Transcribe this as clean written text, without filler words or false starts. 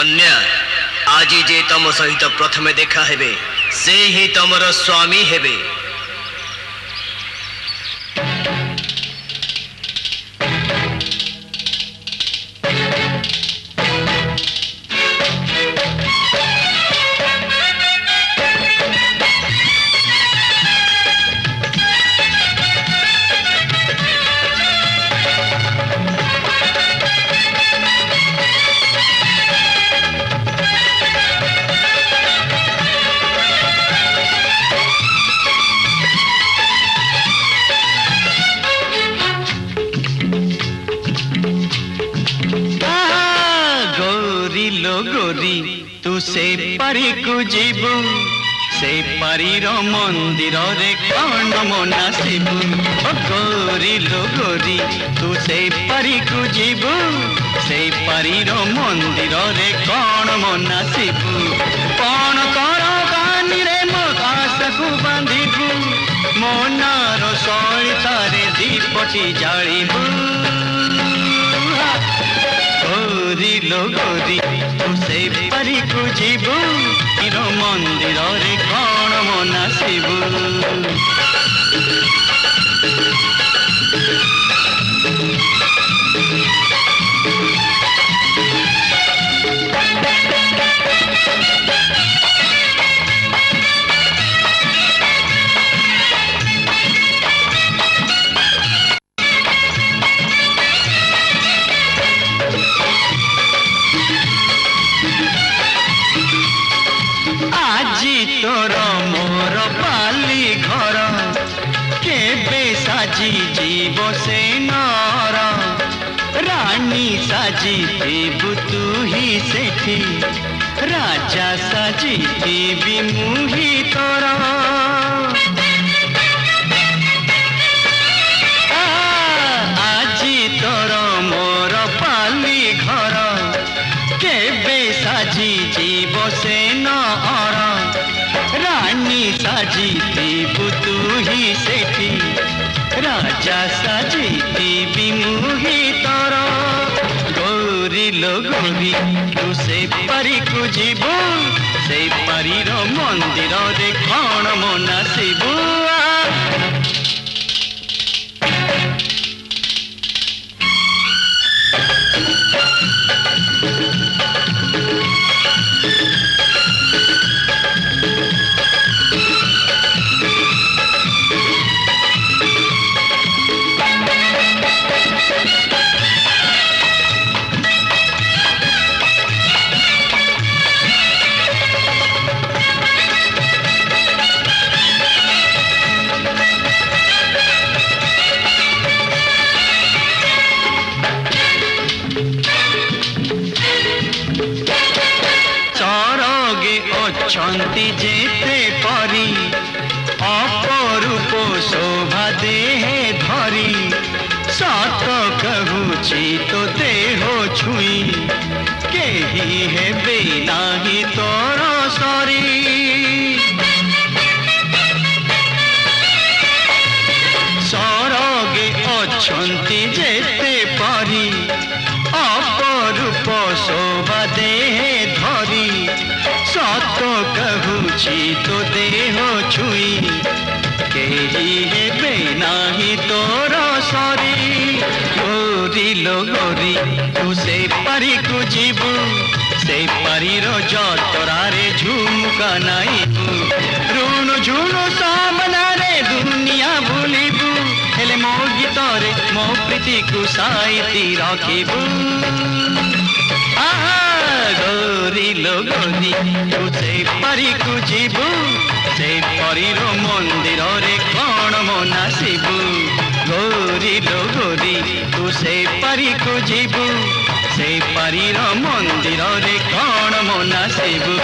कन्या आज जे तम सहित प्रथमे देखा हेबे से ही तमर स्वामी हेबे। तू से पारी को जीवु से पारी रो मंदिर रे कौन मना शिवु गोरी लो गोरी तू से पारी को जीवु से पारी रो मंदिर रे कौन मना शिवु कौन कर बानी रे मो आस को बांधिबु मोनार सरितारे दीपटी जालिबु गोरी लो गोरी तू से पारी को जीवु रो मंदिर रे कौन मना शिवु तोर मोर पाली घर केबे साजी जीव से नर रानी साजी देबु तू ही सेठी राजा साजी देबी मुही तोर आजी तोर मोर पाली घर केबे साजी जीव से नर रानी साजी देबु तू ही सेठी राजा साजी देबी मुही तोर गौरी लो गौरी तू से पारी को जीवु से पारी रो मंदिर रे कौन मना शिवु छंती जेते परी अपरूप शोभा देहे धरी सत कहूची तो देह छुई केही हेबे नाही तोर सरी सरगे अछंती जेते परी अपरूप शोभा देहे धरी सत कहूची तो देह छुई केही हेबे नाही तोर सरी गोरी लो गोरी तू से पारी को जीवु से पारी रो जतरा रे झुमका नाइबु ऋण झुणु सामना रे दुनिया भूलिबु हेले मो गीत रे मो प्रीति को साइती रखिबु गौरी लो गौरी तू से पारी को जीवु से पारी रो मंदिर रे कौन मना शिवु गौरी लो गौरी तू से पारी को जीवु से पारी रो मंदिर रे कौन मना शिवु।